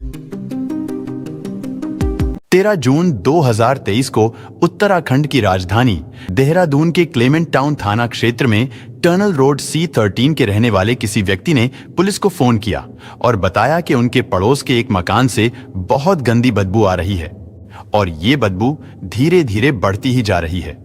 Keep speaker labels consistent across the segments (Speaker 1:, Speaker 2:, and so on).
Speaker 1: 13 जून 2023 को उत्तराखंड की राजधानी देहरादून के क्लेमेंट टाउन थाना क्षेत्र में टनल रोड C13 के रहने वाले किसी व्यक्ति ने पुलिस को फोन किया और बताया कि उनके पड़ोस के एक मकान से बहुत गंदी बदबू आ रही है और ये बदबू धीरे धीरे बढ़ती ही जा रही है।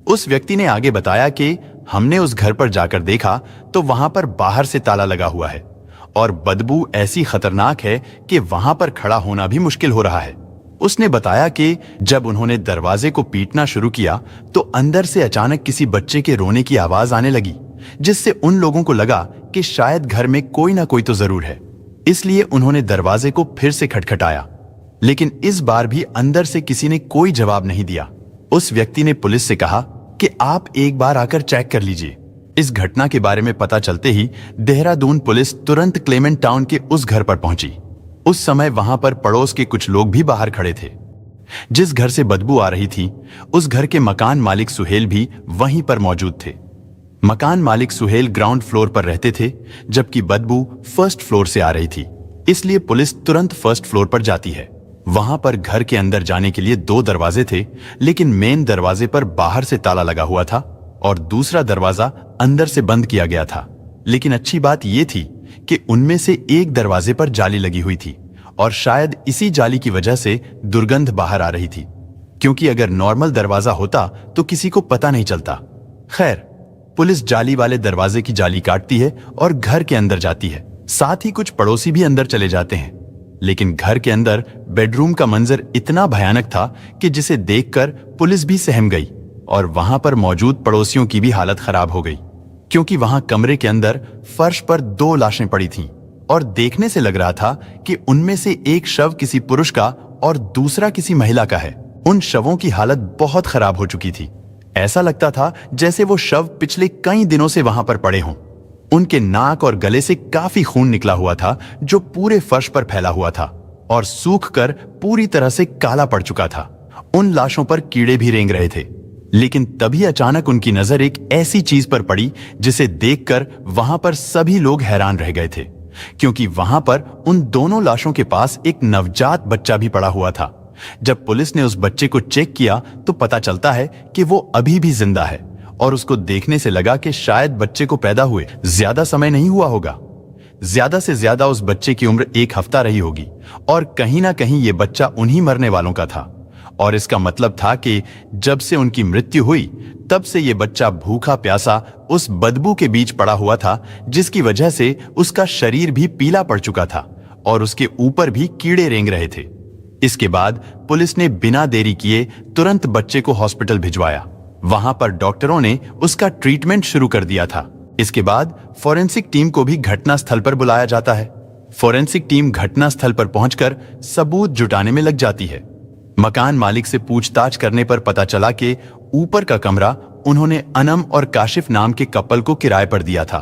Speaker 1: उस व्यक्ति ने आगे बताया कि हमने उस घर पर जाकर देखा तो वहां पर बाहर से ताला लगा हुआ है और बदबू ऐसी खतरनाक है कि वहां पर खड़ा होना भी मुश्किल हो रहा है। उसने बताया कि जब उन्होंने दरवाजे को पीटना शुरू किया तो अंदर से अचानक किसी बच्चे के रोने की आवाज आने लगी, जिससे उन लोगों को लगा कि शायद घर में कोई ना कोई तो जरूर है। इसलिए उन्होंने दरवाजे को फिर से खटखटाया, लेकिन इस बार भी अंदर से किसी ने कोई जवाब नहीं दिया। उस व्यक्ति ने पुलिस से कहा कि आप एक बार आकर चेक कर लीजिए। इस घटना के बारे में पता चलते ही देहरादून पुलिस तुरंत क्लेमेंट टाउन के उस घर पर पहुंची। उस समय वहां पर पड़ोस के कुछ लोग भी बाहर खड़े थे। जिस घर से बदबू आ रही थी उस घर के मकान मालिक सुहेल भी वहीं पर मौजूद थे। मकान मालिक सुहेल ग्राउंड फ्लोर पर रहते थे, जबकि बदबू फर्स्ट फ्लोर से आ रही थी। इसलिए पुलिस तुरंत फर्स्ट फ्लोर पर जाती है। वहां पर घर के अंदर जाने के लिए 2 दरवाजे थे, लेकिन मेन दरवाजे पर बाहर से ताला लगा हुआ था और दूसरा दरवाजा अंदर से बंद किया गया था। लेकिन अच्छी बात यह थी कि उनमें से एक दरवाजे पर जाली लगी हुई थी और शायद इसी जाली की वजह से दुर्गंध बाहर आ रही थी, क्योंकि अगर नॉर्मल दरवाजा होता तो किसी को पता नहीं चलता। खैर, पुलिस जाली वाले दरवाजे की जाली काटती है और घर के अंदर जाती है। साथ ही कुछ पड़ोसी भी अंदर चले जाते हैं। लेकिन घर के अंदर बेडरूम का मंजर इतना भयानक था कि जिसे देखकर पुलिस भी सहम गई और वहां पर मौजूद पड़ोसियों की भी हालत खराब हो गई, क्योंकि वहां कमरे के अंदर फर्श पर 2 लाशें पड़ी थीं और देखने से लग रहा था कि उनमें से एक शव किसी पुरुष का और दूसरा किसी महिला का है। उन शवों की हालत बहुत खराब हो चुकी थी। ऐसा लगता था जैसे वो शव पिछले कई दिनों से वहां पर पड़े हों। उनके नाक और गले से काफी खून निकला हुआ था, जो पूरे फर्श पर फैला हुआ था और सूख कर पूरी तरह से काला पड़ चुका था। उन लाशों पर कीड़े भी रेंग रहे थे। लेकिन तभी अचानक उनकी नजर एक ऐसी चीज पर पड़ी जिसे देखकर वहां पर सभी लोग हैरान रह गए थे, क्योंकि वहां पर उन दोनों लाशों के पास एक नवजात बच्चा भी पड़ा हुआ था। जब पुलिस ने उस बच्चे को चेक किया तो पता चलता है कि वो अभी भी जिंदा है और उसको देखने से लगा कि शायद बच्चे को पैदा हुए ज्यादा समय नहीं हुआ होगा। ज्यादा से ज्यादा उस बच्चे की उम्र 1 हफ्ता रही होगी और कहीं ना कहीं ये बच्चा उन्हीं मरने वालों का था। और इसका मतलब था कि जब से उनकी मृत्यु हुई तब से ये बच्चा भूखा प्यासा उस बदबू के बीच पड़ा हुआ था, जिसकी वजह से उसका शरीर भी पीला पड़ चुका था और उसके ऊपर भी कीड़े रेंग रहे थे। इसके बाद पुलिस ने बिना देरी किए तुरंत बच्चे को हॉस्पिटल भिजवाया। वहां पर डॉक्टरों ने उसका ट्रीटमेंट शुरू कर दिया था। इसके बाद फोरेंसिक टीम को भी घटना स्थल पर बुलाया जाता है। फोरेंसिक टीम घटना स्थल पर पहुंचकर सबूत जुटाने में लग जाती है। मकान मालिक से पूछताछ करने पर पता चला कि ऊपर का कमरा उन्होंने अनम और काशिफ नाम के कपल को किराए पर दिया था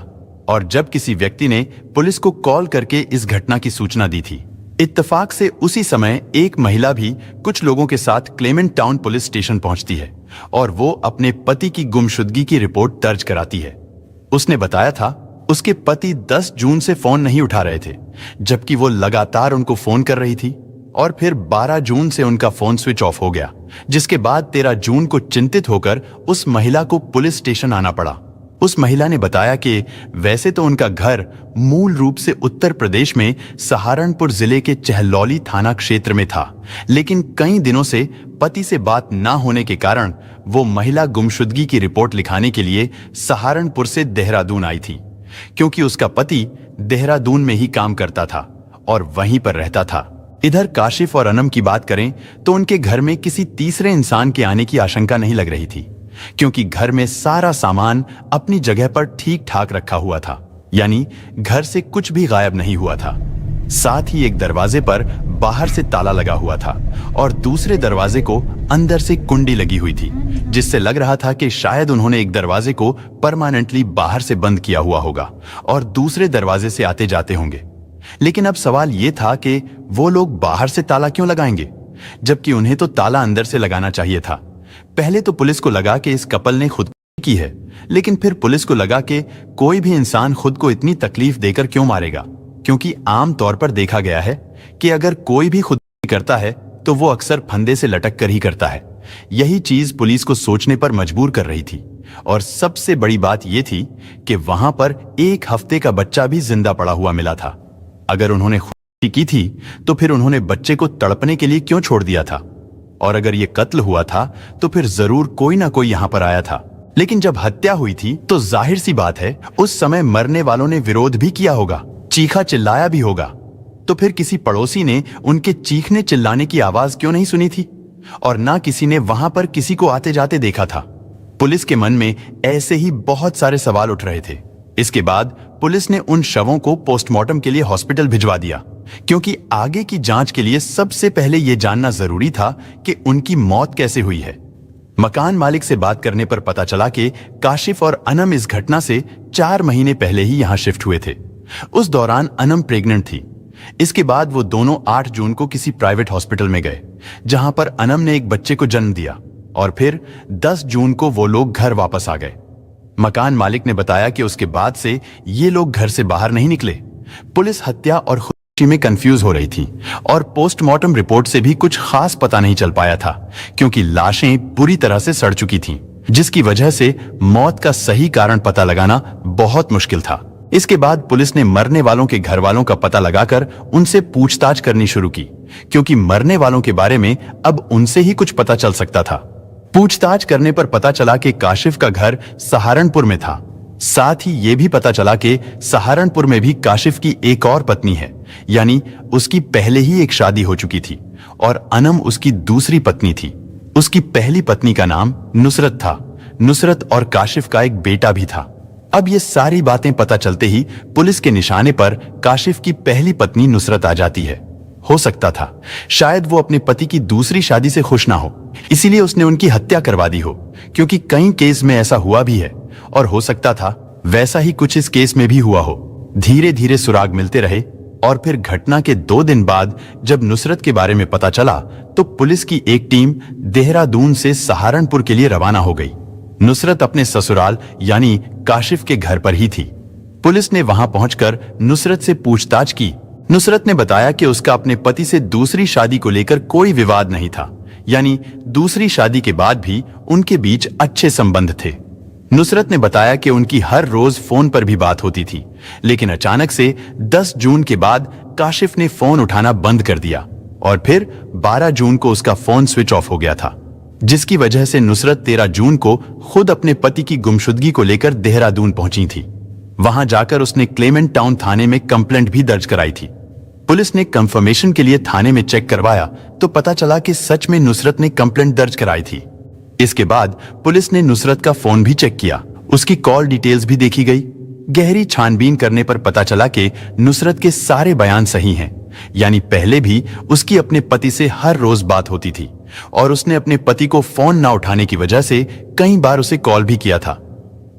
Speaker 1: और जब किसी व्यक्ति ने पुलिस को कॉल करके इस घटना की सूचना दी थी। इत्तेफाक से उसी समय एक महिला भी कुछ लोगों के साथ क्लेमेंट टाउन पुलिस स्टेशन पहुंचती है और वो अपने पति की गुमशुदगी की रिपोर्ट दर्ज कराती है। उसने बताया था उसके पति 10 जून से फोन नहीं उठा रहे थे, जबकि वो लगातार उनको फोन कर रही थी और फिर 12 जून से उनका फोन स्विच ऑफ हो गया, जिसके बाद 13 जून को चिंतित होकर उस महिला को पुलिस स्टेशन आना पड़ा। उस महिला ने बताया कि वैसे तो उनका घर मूल रूप से उत्तर प्रदेश में सहारनपुर जिले के चहलौली थाना क्षेत्र में था, लेकिन कई दिनों से पति से बात न होने के कारण वो महिला गुमशुदगी की रिपोर्ट लिखाने के लिए सहारनपुर से देहरादून आई थी, क्योंकि उसका पति देहरादून में ही काम करता था और वहीं पर रहता था। इधर काशिफ और अनम की बात करें तो उनके घर में किसी तीसरे इंसान के आने की आशंका नहीं लग रही थी, क्योंकि घर में सारा सामान अपनी जगह पर ठीक ठाक रखा हुआ था, यानी घर से कुछ भी गायब नहीं हुआ था। साथ ही एक दरवाजे पर बाहर से ताला लगा हुआ था और दूसरे दरवाजे को अंदर से कुंडी लगी हुई थी, जिससे लग रहा था कि शायद उन्होंने एक दरवाजे को परमानेंटली बाहर से बंद किया हुआ होगा और दूसरे दरवाजे से आते जाते होंगे। लेकिन अब सवाल यह था कि वो लोग बाहर से ताला क्यों लगाएंगे, जबकि उन्हें तो ताला अंदर से लगाना चाहिए था। पहले तो पुलिस को लगा कि इस कपल ने खुद की है, लेकिन फिर पुलिस को लगा कि कोई भी इंसान खुद को इतनी तकलीफ देकर क्यों मारेगा, क्योंकि आम तौर पर देखा गया है कि अगर कोई भी खुदकुशी करता है तो वो अक्सर फंदे से लटक कर ही करता है। यही चीज पुलिस को सोचने पर मजबूर कर रही थी। और सबसे बड़ी बात यह थी कि वहां पर 1 हफ्ते का बच्चा भी जिंदा पड़ा हुआ मिला था। अगर उन्होंने खुदकुशी की थी तो फिर उन्होंने बच्चे को तड़पने के लिए क्यों छोड़ दिया था? और अगर यह कत्ल हुआ था तो फिर जरूर कोई ना कोई यहां पर आया था। लेकिन जब हत्या हुई थी तो जाहिर सी बात है उस समय मरने वालों ने विरोध भी किया होगा, चीखा चिल्लाया भी होगा। तो फिर किसी पड़ोसी ने उनके चीखने चिल्लाने की आवाज क्यों नहीं सुनी थी? और ना किसी ने वहां पर किसी को आते जाते देखा था। पुलिस के मन में ऐसे ही बहुत सारे सवाल उठ रहे थे। इसके बाद पुलिस ने उन शवों को पोस्टमार्टम के लिए हॉस्पिटल भिजवा दिया, क्योंकि आगे की जांच के लिए सबसे पहले यह जानना जरूरी था कि उनकी मौत कैसे हुई है। मकान मालिक से बात करने पर पता चला कि काशिफ और अनम इस घटना से 4 महीने पहले ही यहां शिफ्ट हुए थे। उस दौरान अनम प्रेग्नेंट थी। इसके बाद वो दोनों 8 जून को किसी प्राइवेट हॉस्पिटल में गए, जहां पर अनम ने एक बच्चे को जन्म दिया। और फिर 10 जून को वो लोग घर वापस आ गए। मकान मालिक ने बताया कि उसके बाद से ये लोग घर से बाहर नहीं निकले। पुलिस हत्या और खुदकुशी में कंफ्यूज हो रही थी और पोस्टमार्टम रिपोर्ट से भी कुछ खास पता नहीं चल पाया था, क्योंकि लाशें पूरी तरह से सड़ चुकी थीं, जिसकी वजह से मौत का सही कारण पता लगाना बहुत मुश्किल था। इसके बाद पुलिस ने मरने वालों के घर वालों का पता लगाकर उनसे पूछताछ करनी शुरू की, क्योंकि मरने वालों के बारे में अब उनसे ही कुछ पता चल सकता था। पूछताछ करने पर पता चला कि काशिफ का घर सहारनपुर में था। साथ ही यह भी पता चला कि सहारनपुर में भी काशिफ की एक और पत्नी है, यानी उसकी पहले ही एक शादी हो चुकी थी और अनम उसकी दूसरी पत्नी थी। उसकी पहली पत्नी का नाम नुसरत था। नुसरत और काशिफ का एक बेटा भी था। अब ये सारी बातें पता चलते ही पुलिस के निशाने पर काशिफ की पहली पत्नी नुसरत आ जाती है। हो सकता था शायद वो अपने पति की दूसरी शादी से खुश ना हो, इसीलिए उसने उनकी हत्या करवा दी हो, क्योंकि कई केस में ऐसा हुआ भी है। और हो सकता था वैसा ही कुछ इस केस में भी हुआ हो। धीरे धीरे सुराग मिलते रहे और फिर घटना के 2 दिन बाद जब नुसरत के बारे में पता चला तो पुलिस की एक टीम देहरादून से सहारनपुर के लिए रवाना हो गई। नुसरत अपने ससुराल यानी काशिफ के घर पर ही थी। पुलिस ने वहां पहुंचकर नुसरत से पूछताछ की। नुसरत ने बताया कि उसका अपने पति से दूसरी शादी को लेकर कोई विवाद नहीं था, यानी दूसरी शादी के बाद भी उनके बीच अच्छे संबंध थे। नुसरत ने बताया कि उनकी हर रोज फोन पर भी बात होती थी, लेकिन अचानक से 10 जून के बाद काशिफ ने फोन उठाना बंद कर दिया और फिर 12 जून को उसका फोन स्विच ऑफ हो गया था, जिसकी वजह से नुसरत 13 जून को खुद अपने पति की गुमशुदगी को लेकर देहरादून पहुंची थी। वहां जाकर उसने क्लेमेंट टाउन थाने में कंप्लेंट भी दर्ज कराई थी। पुलिस ने कंफर्मेशन के लिए थाने में चेक करवाया तो पता चला कि सच में नुसरत ने कंप्लेंट दर्ज कराई थी। इसके बाद पुलिस ने नुसरत का फोन भी चेक किया, उसकी कॉल डिटेल्स भी देखी गई। गहरी छानबीन करने पर पता चला कि नुसरत के सारे बयान सही हैं, यानी पहले भी उसकी अपने पति से हर रोज बात होती थी और उसने अपने पति को फोन ना उठाने की वजह से कई बार उसे कॉल भी किया था।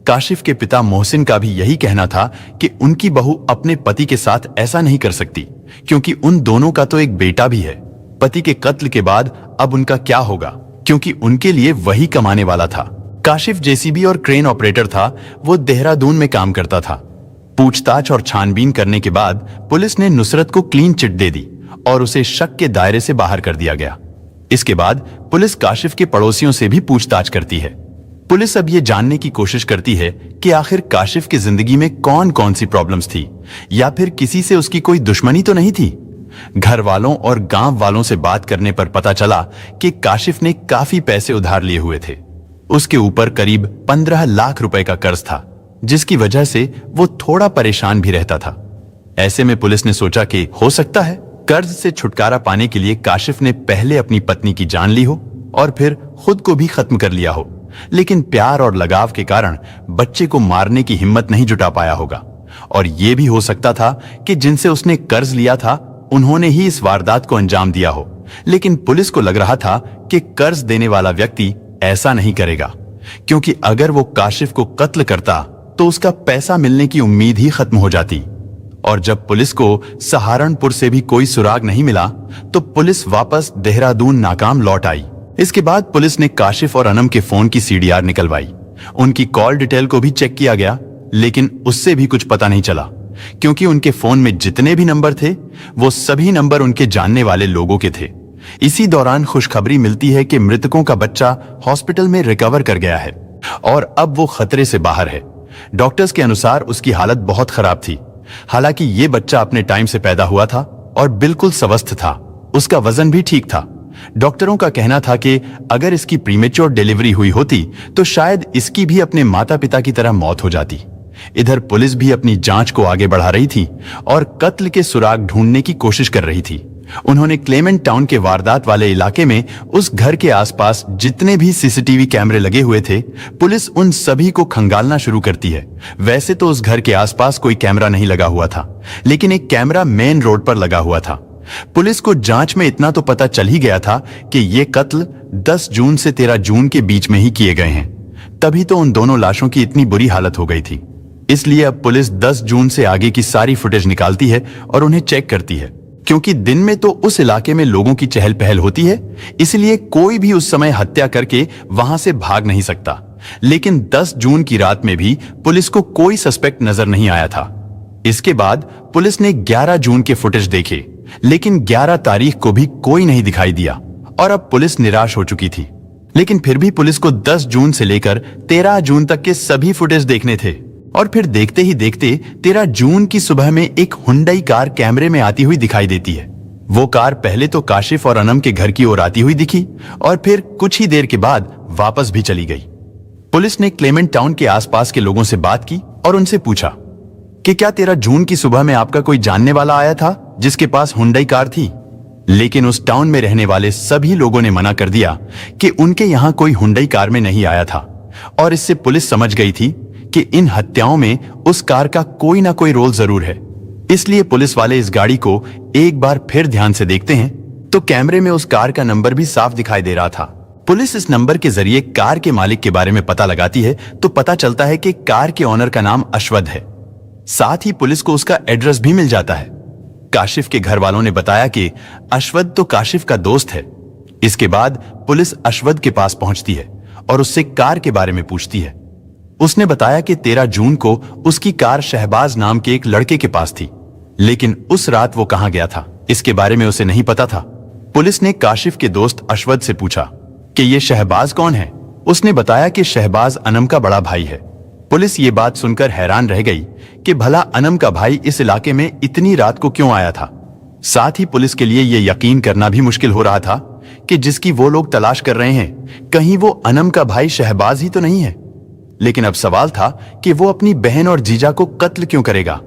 Speaker 1: काशिफ के पिता मोहसिन का भी यही कहना था कि उनकी बहू अपने पति के साथ ऐसा नहीं कर सकती, क्योंकि उन दोनों का तो एक बेटा भी है। पति के कत्ल के बाद अब उनका क्या होगा, क्योंकि उनके लिए वही कमाने वाला था। काशिफ जेसीबी और क्रेन ऑपरेटर था, वो देहरादून में काम करता था। पूछताछ और छानबीन करने के बाद पुलिस ने नुसरत को क्लीन चिट दे दी और उसे शक के दायरे से बाहर कर दिया गया। इसके बाद पुलिस काशिफ के पड़ोसियों से भी पूछताछ करती है। पुलिस अब ये जानने की कोशिश करती है कि आखिर काशिफ की जिंदगी में कौन कौन सी प्रॉब्लम्स थी, या फिर किसी से उसकी कोई दुश्मनी तो नहीं थी। घर वालों और गांव वालों से बात करने पर पता चला कि काशिफ ने काफी पैसे उधार लिए हुए थे। उसके ऊपर करीब 15 लाख रुपए का कर्ज था, जिसकी वजह से वो थोड़ा परेशान भी रहता था। ऐसे में पुलिस ने सोचा कि हो सकता है कर्ज से छुटकारा पाने के लिए काशिफ ने पहले अपनी पत्नी की जान ली हो और फिर खुद को भी खत्म कर लिया हो, लेकिन प्यार और लगाव के कारण बच्चे को मारने की हिम्मत नहीं जुटा पाया होगा। और यह भी हो सकता था कि जिनसे उसने कर्ज लिया था उन्होंने ही इस वारदात को अंजाम दिया हो, लेकिन पुलिस को लग रहा था कि कर्ज देने वाला व्यक्ति ऐसा नहीं करेगा, क्योंकि अगर वो काशिफ को कत्ल करता तो उसका पैसा मिलने की उम्मीद ही खत्म हो जाती। और जब पुलिस को सहारनपुर से भी कोई सुराग नहीं मिला तो पुलिस वापस देहरादून नाकाम लौट आई। इसके बाद पुलिस ने काशिफ और अनम के फोन की सीडीआर निकलवाई। उनकी कॉल डिटेल को भी चेक किया गया, लेकिन उससे भी कुछ पता नहीं चला, क्योंकि उनके फोन में जितने भी नंबर थे वो सभी नंबर उनके जानने वाले लोगों के थे। इसी दौरान खुशखबरी मिलती है कि मृतकों का बच्चा हॉस्पिटल में रिकवर कर गया है और अब वो खतरे से बाहर है। डॉक्टर्स के अनुसार उसकी हालत बहुत खराब थी। हालांकि ये बच्चा अपने टाइम से पैदा हुआ था और बिल्कुल स्वस्थ था। उसका वजन भी ठीक था। डॉक्टरों का कहना था कि अगर इसकी प्रीमेच्योर डिलीवरी हुई होती तो शायद इसकी भी अपने माता पिता की तरह मौत हो जाती। इधर पुलिस भी अपनी जांच को आगे बढ़ा रही थी और कत्ल के सुराग ढूंढने की कोशिश कर रही थी। उन्होंने क्लेमेंट टाउन के वारदात वाले इलाके में उस घर के आसपास जितने भी सीसीटीवी कैमरे लगे हुए थे, पुलिस उन सभी को खंगालना शुरू करती है। वैसे तो उस घर के आसपास कोई कैमरा नहीं लगा हुआ था, लेकिन एक कैमरा मेन रोड पर लगा हुआ था। पुलिस को जांच में इतना तो पता चल ही गया था कि ये कत्ल 10 जून से 13 जून के बीच में ही किए गए हैं। तभी तो उन दोनों लाशों की इतनी बुरी हालत हो गई थी। इसलिए अब पुलिस 10 जून से आगे की सारी फुटेज निकालती है और उन्हें चेक करती है, क्योंकि दिन में तो उस इलाके में लोगों की चहल पहल होती है, इसलिए कोई भी उस समय हत्या करके वहां से भाग नहीं सकता। लेकिन 10 जून की रात में भी पुलिस को कोई सस्पेक्ट नजर नहीं आया था। इसके बाद पुलिस ने 11 जून के फुटेज देखे, लेकिन 11 तारीख को भी कोई नहीं दिखाई दिया और अब पुलिस निराश हो चुकी थी। लेकिन फिर भी पुलिस को 10 जून से लेकर 13 जून तक के सभी फुटेज देखने थे और फिर देखते ही देखते 13 जून की सुबह में एक हुंडई कार कैमरे में आती हुई दिखाई देती है। वो कार पहले तो काशिफ और अनम के घर की ओर आती हुई दिखी और फिर कुछ ही देर के बाद वापस भी चली गई। पुलिस ने क्लेमेंट टाउन के आसपास के लोगों से बात की और उनसे पूछा कि क्या 13 जून की सुबह में आपका कोई जानने वाला आया था जिसके पास हुंडई कार थी? लेकिन उस टाउन में रहने वाले सभी लोगों ने मना कर दिया कि उनके यहां कोई हुंडई कार में नहीं आया था और इससे पुलिस समझ गई थी कि इन हत्याओं में उस कार का कोई ना कोई रोल जरूर है। इसलिए पुलिस वाले इस गाड़ी को एक बार फिर ध्यान से देखते हैं तो कैमरे में उस कार का नंबर भी साफ दिखाई दे रहा था। पुलिस इस नंबर के जरिए कार के मालिक के बारे में पता लगाती है तो पता चलता है कि कार के ऑनर का नाम अश्वद है। साथ ही पुलिस को उसका एड्रेस भी मिल जाता है। काशिफ के घर वालों ने बताया कि अश्वद तो काशिफ का दोस्त है। इसके बाद पुलिस अश्वद के पास पहुंचती है और उससे कार के बारे में पूछती है। उसने बताया कि 13 जून को उसकी कार शहबाज नाम के एक लड़के के पास थी, लेकिन उस रात वो कहां गया था इसके बारे में उसे नहीं पता था। पुलिस ने काशिफ के दोस्त अश्वद से पूछा कि ये शहबाज कौन है। उसने बताया कि शहबाज अनम का बड़ा भाई है। पुलिस ये बात सुनकर हैरान रह गई कि भला अनम का भाई इस इलाके में इतनी रात को क्यों आया था। साथ ही पुलिस के लिए यह यकीन करना भी मुश्किल हो रहा था कि जिसकी वो लोग तलाश कर रहे हैं कहीं वो अनम का भाई शहबाज ही तो नहीं है। लेकिन अब सवाल था कि वो अपनी बहन और जीजा को कत्ल क्यों करेगा।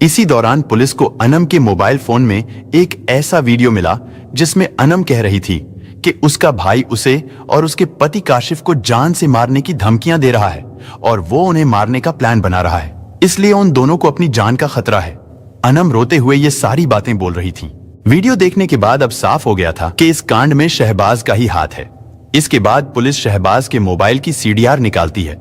Speaker 1: इसी दौरान पुलिस को अनम के मोबाइल फोन में एक ऐसा वीडियो मिला जिसमें अनम कह रही थी कि उसका भाई उसे और उसके पति काशिफ को जान से मारने की धमकियां दे रहा है और वो उन्हें मारने का प्लान बना रहा है, इसलिए उन दोनों को अपनी जान का खतरा है। अनम रोते हुए ये सारी बातें बोल रही थी। वीडियो देखने के बाद अब साफ हो गया था कि इस कांड में शहबाज का ही हाथ है। इसके बाद पुलिस शहबाज के मोबाइल की सीडीआर निकालती है।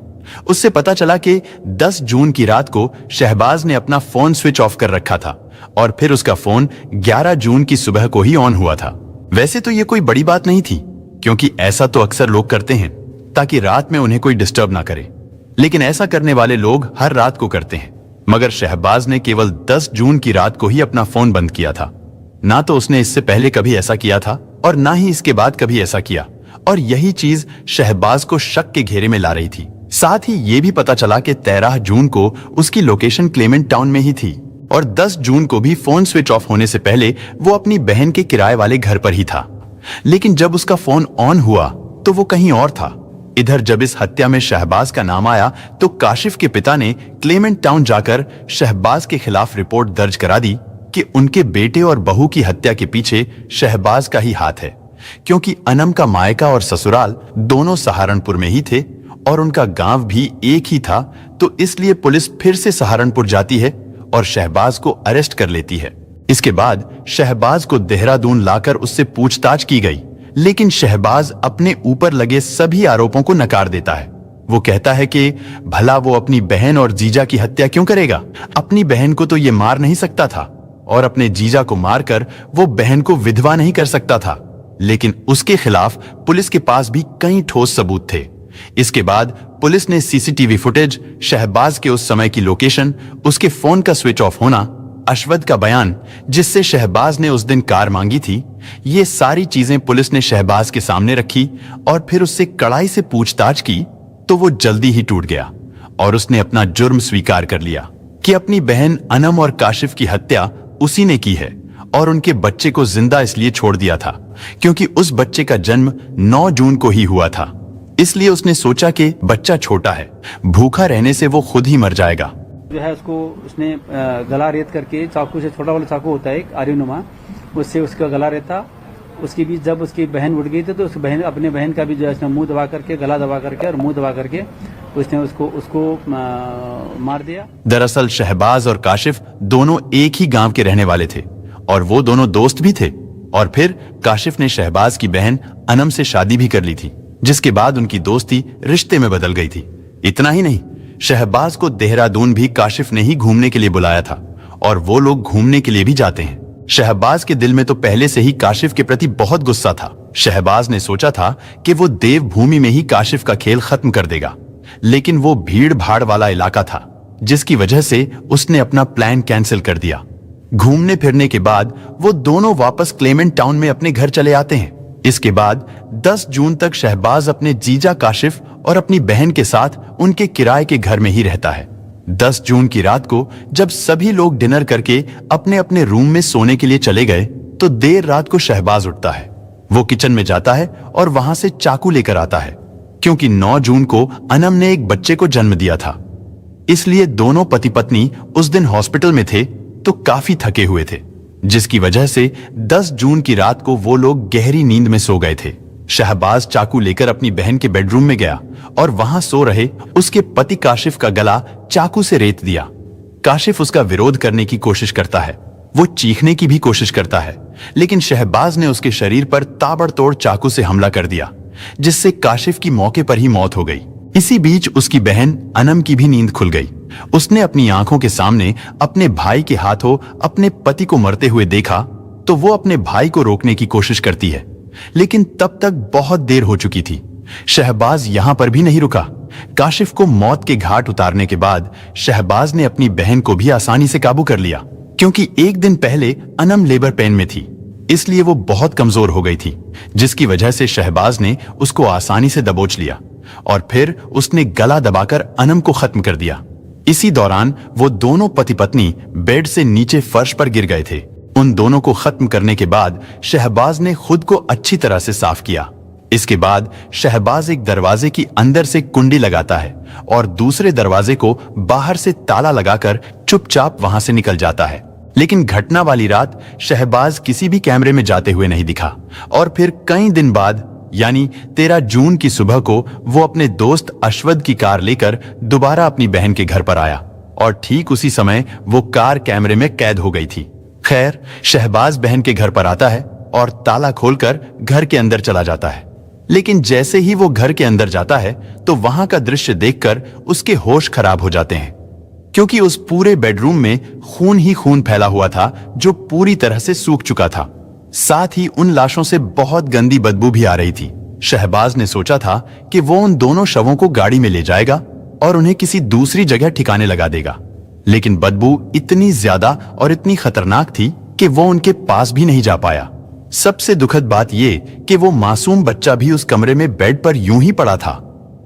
Speaker 1: उससे पता चला कि 10 जून की रात को शहबाज ने अपना फोन स्विच ऑफ कर रखा था और फिर उसका फोन 11 जून की सुबह को ही ऑन हुआ था। वैसे तो ये कोई बड़ी बात नहीं थी, क्योंकि ऐसा तो अक्सर लोग करते हैं ताकि रात में उन्हें कोई डिस्टर्ब ना करे, लेकिन ऐसा करने वाले लोग हर रात को करते हैं। मगर शहबाज ने केवल 10 जून की रात को ही अपना फोन बंद किया था। ना तो उसने इससे पहले कभी ऐसा किया था और ना ही इसके बाद कभी ऐसा किया, और यही चीज शहबाज को शक के घेरे में ला रही थी। साथ ही ये भी पता चला कि 13 जून को उसकी लोकेशन क्लेमेंट टाउन में ही थी और 10 जून को भी फोन स्विच ऑफ होने से पहले वो अपनी बहन के किराए वाले घर पर ही था। लेकिन जब उसका फोन ऑन हुआ तो वो कहीं और था। इधर जब इस हत्या में शहबाज का नाम आया तो काशिफ के पिता ने क्लेमेंट टाउन जाकर शहबाज के खिलाफ रिपोर्ट दर्ज करा दी कि उनके बेटे और बहू की हत्या के पीछे शहबाज का ही हाथ है, क्योंकि अनम का मायका और ससुराल दोनों सहारनपुर में ही थे और उनका गांव भी एक ही था। तो इसलिए पुलिस फिर से सहारनपुर जाती है और शहबाज को अरेस्ट कर लेती है। इसके बाद शहबाज को देहरादून लाकर उससे पूछताछ की गई, लेकिन शहबाज अपने ऊपर लगे सभी आरोपों को नकार देता है। वो कहता है कि भला वो अपनी बहन और जीजा की हत्या क्यों करेगा। अपनी बहन को तो ये मार नहीं सकता था और अपने जीजा को मारकर वो बहन को विधवा नहीं कर सकता था। लेकिन उसके खिलाफ पुलिस के पास भी कई ठोस सबूत थे। इसके बाद पुलिस ने सीसीटीवी फुटेज, शहबाज के उस समय की लोकेशन, उसके फोन का स्विच ऑफ होना, अश्वद का बयान जिससे शहबाज ने उस दिन कार मांगी थी, ये सारी चीजें पुलिस ने शहबाज के सामने रखी और फिर उससे कड़ाई से पूछताछ की तो वो जल्दी ही टूट गया और उसने अपना जुर्म स्वीकार कर लिया कि अपनी बहन अनम और काशिफ की हत्या उसी ने की है और उनके बच्चे को जिंदा इसलिए छोड़ दिया था क्योंकि उस बच्चे का जन्म 9 जून को ही हुआ था। इसलिए उसने सोचा कि बच्चा छोटा है, भूखा रहने से वो खुद ही मर जाएगा।
Speaker 2: जो है उसको उसने गला रेत करके चाकू से, छोटा वाला चाकू होता है एक आर्यनुमा, उससे उसका गला रेता। उसके बीच जब उसकी बहन उठ गई थी तो उस बहन, अपने बहन का भी जो है उसने मुंह दबा करके, गला दबा करके और मुंह दबा करके उसने उसको मार दिया।
Speaker 1: दरअसल शहबाज और काशिफ दोनों एक ही गांव के रहने वाले थे और वो दोनों दोस्त भी थे। और फिर काशिफ ने शहबाज की बहन अनम से शादी भी कर ली थी, जिसके बाद उनकी दोस्ती रिश्ते में बदल गई थी। इतना ही नहीं, शहबाज को देहरादून भी काशिफ ने ही घूमने के लिए बुलाया था और वो लोग घूमने के लिए भी जाते हैं। शहबाज के दिल में तो पहले से ही काशिफ के प्रति बहुत गुस्सा था। शहबाज ने सोचा था कि वो देवभूमि में ही काशिफ का खेल खत्म कर देगा, लेकिन वो भीड़ भाड़ वाला इलाका था जिसकी वजह से उसने अपना प्लान कैंसिल कर दिया। घूमने फिरने के बाद वो दोनों वापस क्लेमेंट टाउन में अपने घर चले आते हैं। इसके बाद 10 जून तक शहबाज अपने जीजा काशिफ और अपनी बहन के साथ उनके किराए के घर में ही रहता है। 10 जून की रात को जब सभी लोग डिनर करके अपने अपने रूम में सोने के लिए चले गए तो देर रात को शहबाज उठता है। वो किचन में जाता है और वहां से चाकू लेकर आता है क्योंकि 9 जून को अनम ने एक बच्चे को जन्म दिया था। इसलिए दोनों पति पत्नी उस दिन हॉस्पिटल में थे तो काफी थके हुए थे, जिसकी वजह से 10 जून की रात को वो लोग गहरी नींद में सो गए थे। शहबाज चाकू लेकर अपनी बहन के बेडरूम में गया और वहां सो रहे उसके पति काशिफ का गला चाकू से रेत दिया। काशिफ उसका विरोध करने की कोशिश करता है, वो चीखने की भी कोशिश करता है, लेकिन शहबाज ने उसके शरीर पर ताबड़तोड़ चाकू से हमला कर दिया, जिससे काशिफ की मौके पर ही मौत हो गई। इसी बीच उसकी बहन अनम की भी नींद खुल गई। उसने अपनी आंखों के सामने अपने भाई के हाथों अपने पति को मरते हुए देखा तो वो अपने भाई को रोकने की कोशिश करती है, लेकिन तब तक बहुत देर हो चुकी थी। शहबाज यहां पर भी नहीं रुका। काशिफ को मौत के घाट उतारने के बाद शहबाज ने अपनी बहन को भी आसानी से काबू कर लिया, क्योंकि एक दिन पहले अनम लेबर पेन में थी, इसलिए वो बहुत कमजोर हो गई थी, जिसकी वजह से शहबाज ने उसको आसानी से दबोच लिया और फिर उसने गला दबाकर अनम को खत्म कर दिया। इसी दौरान वो दोनों पति पत्नी बेड से नीचे फर्श पर गिर गए थे। उन दोनों को खत्म करने के बाद शहबाज ने खुद को अच्छी तरह से साफ किया। इसके बाद शहबाज एक दरवाजे की अंदर से कुंडी लगाता है और दूसरे दरवाजे को बाहर से ताला लगाकर चुपचाप वहां से निकल जाता है। लेकिन घटना वाली रात शहबाज किसी भी कैमरे में जाते हुए नहीं दिखा और फिर कई दिन बाद यानी 13 जून की सुबह को वो अपने दोस्त अश्वद की कार लेकर दोबारा अपनी बहन के घर पर आया और ठीक उसी समय वो कार कैमरे में कैद हो गई थी। खैर, शहबाज बहन के घर पर आता है और ताला खोलकर घर के अंदर चला जाता है, लेकिन जैसे ही वो घर के अंदर जाता है तो वहां का दृश्य देखकर उसके होश खराब हो जाते हैं, क्योंकि उस पूरे बेडरूम में खून ही खून फैला हुआ था जो पूरी तरह से सूख चुका था। साथ ही उन लाशों से बहुत गंदी बदबू भी आ रही थी। शहबाज ने सोचा था कि वो उन दोनों शवों को गाड़ी में ले जाएगा और उन्हें किसी दूसरी जगह ठिकाने लगा देगा, लेकिन बदबू इतनी ज्यादा और इतनी खतरनाक थी कि वो उनके पास भी नहीं जा पाया। सबसे दुखद बात ये कि वो मासूम बच्चा भी उस कमरे में बेड पर यूं ही पड़ा था।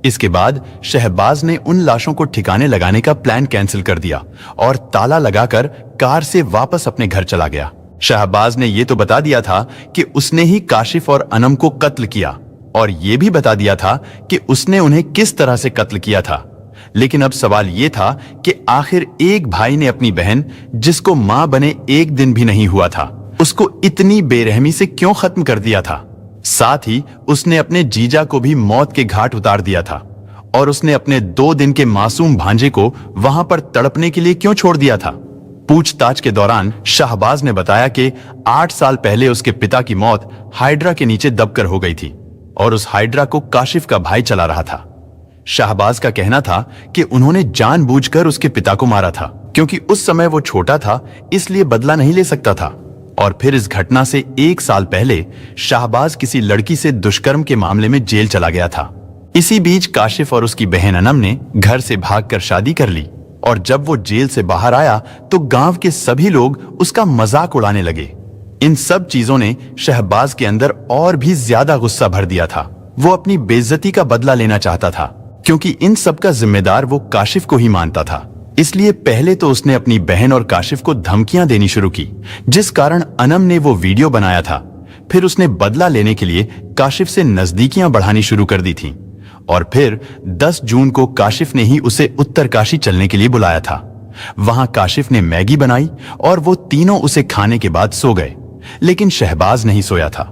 Speaker 1: इसके बाद शहबाज ने उन लाशों को ठिकाने लगाने का प्लान कैंसिल कर दिया और ताला लगाकर कार से वापस अपने घर चला गया। शहबाज ने ये तो बता दिया था कि उसने ही काशिफ और अनम को कत्ल किया और ये भी बता दिया था कि उसने उन्हें किस तरह से कत्ल किया था, लेकिन अब सवाल ये था कि आखिर एक भाई ने अपनी बहन, जिसको मां बने एक दिन भी नहीं हुआ था, उसको इतनी बेरहमी से क्यों खत्म कर दिया था। साथ ही उसने अपने जीजा को भी मौत के घाट उतार दिया था और उसने अपने 2 दिन के मासूम भांजे को वहां पर तड़पने के लिए क्यों छोड़ दिया था। पूछताछ के दौरान शहबाज ने बताया कि 8 साल पहले उसके पिता की मौत हाइड्रा के नीचे दबकर हो गई थी और उस हाइड्रा को काशिफ का भाई चला रहा था। शहबाज का कहना था कि उन्होंने जानबूझकर उसके पिता को मारा था, क्योंकि उस समय वो छोटा था, इसलिए बदला नहीं ले सकता था। और फिर इस घटना से 1 साल पहले शहबाज किसी लड़की से दुष्कर्म के मामले में जेल चला गया था। इसी बीच काशिफ और उसकी बहन अनम ने घर से भागकर शादी कर ली और जब वो जेल से बाहर आया तो गांव के सभी लोग उसका मजाक उड़ाने लगे। इन सब चीजों ने शहबाज के अंदर और भी ज्यादा गुस्सा भर दिया था। वो अपनी बेइज्जती का बदला लेना चाहता था क्योंकि इन सब का जिम्मेदार वो काशिफ को ही मानता था। इसलिए पहले तो उसने अपनी बहन और काशिफ को धमकियां देनी शुरू की, जिस कारण अनम ने वो वीडियो बनाया था। फिर उसने बदला लेने के लिए काशिफ से नजदीकियां बढ़ानी शुरू कर दी थीं। और फिर 10 जून को काशिफ ने ही उसे उत्तरकाशी चलने के लिए बुलाया था। वहां काशिफ ने मैगी बनाई और वो तीनों उसे खाने के बाद सो गए, लेकिन शहबाज नहीं सोया था।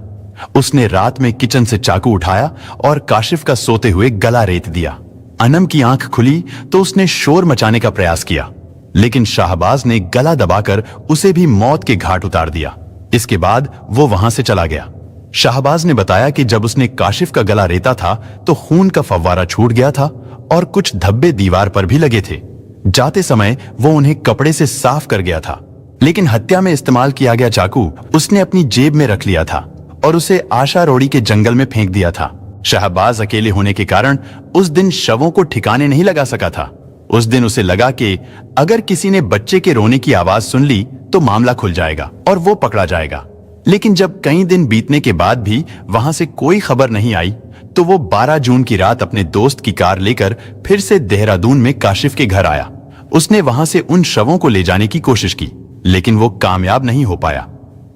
Speaker 1: उसने रात में किचन से चाकू उठाया और काशिफ का सोते हुए गला रेत दिया। अनम की आंख खुली तो उसने शोर मचाने का प्रयास किया, लेकिन शहबाज ने गला दबाकर उसे भी मौत के घाट उतार दिया। इसके बाद वो वहां से चला गया। शहबाज ने बताया कि जब उसने काशिफ का गला रेता था तो खून का फव्वारा छूट गया था और कुछ धब्बे दीवार पर भी लगे थे। जाते समय वो उन्हें कपड़े से साफ कर गया था, लेकिन हत्या में इस्तेमाल किया गया चाकू उसने अपनी जेब में रख लिया था और उसे आशा रोड़ी के जंगल में फेंक दिया था। शहबाज अकेले होने के कारण उस दिन शवों को ठिकाने नहीं लगा सका था। उस दिन उसे लगा कि अगर किसी ने बच्चे के रोने की आवाज सुन ली तो मामला खुल जाएगा और वो पकड़ा जाएगा। लेकिन जब कई दिन बीतने के बाद भी वहां से कोई खबर नहीं आई तो वो 12 जून की रात अपने दोस्त की कार लेकर फिर से देहरादून में काशिफ के घर आया। उसने वहां से उन शवों को ले जाने की कोशिश की, लेकिन वो कामयाब नहीं हो पाया।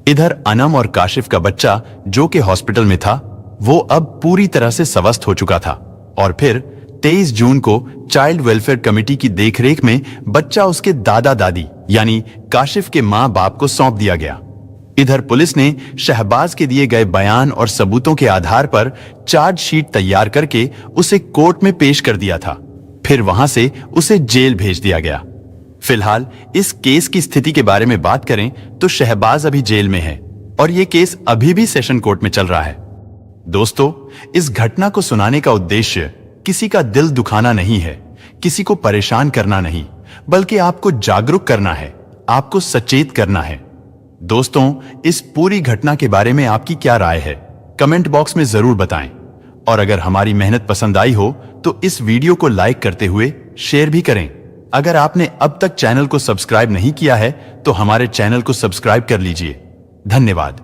Speaker 1: इधर अनम और काशिफ का बच्चा जो कि हॉस्पिटल में था, वो अब पूरी तरह से स्वस्थ हो चुका था। और फिर 23 जून को चाइल्ड वेलफेयर कमेटी की देखरेख में बच्चा उसके दादा दादी यानी काशिफ के मां बाप को सौंप दिया गया। इधर पुलिस ने शहबाज के दिए गए बयान और सबूतों के आधार पर चार्जशीट तैयार करके उसे कोर्ट में पेश कर दिया था। फिर वहां से उसे जेल भेज दिया गया। फिलहाल इस केस की स्थिति के बारे में बात करें तो शहबाज अभी जेल में है और यह केस अभी भी सेशन कोर्ट में चल रहा है। दोस्तों, इस घटना को सुनाने का उद्देश्य किसी का दिल दुखाना नहीं है, किसी को परेशान करना नहीं, बल्कि आपको जागरूक करना है, आपको सचेत करना है। दोस्तों, इस पूरी घटना के बारे में आपकी क्या राय है, कमेंट बॉक्स में जरूर बताएं। और अगर हमारी मेहनत पसंद आई हो तो इस वीडियो को लाइक करते हुए शेयर भी करें। अगर आपने अब तक चैनल को सब्सक्राइब नहीं किया है तो हमारे चैनल को सब्सक्राइब कर लीजिए। धन्यवाद।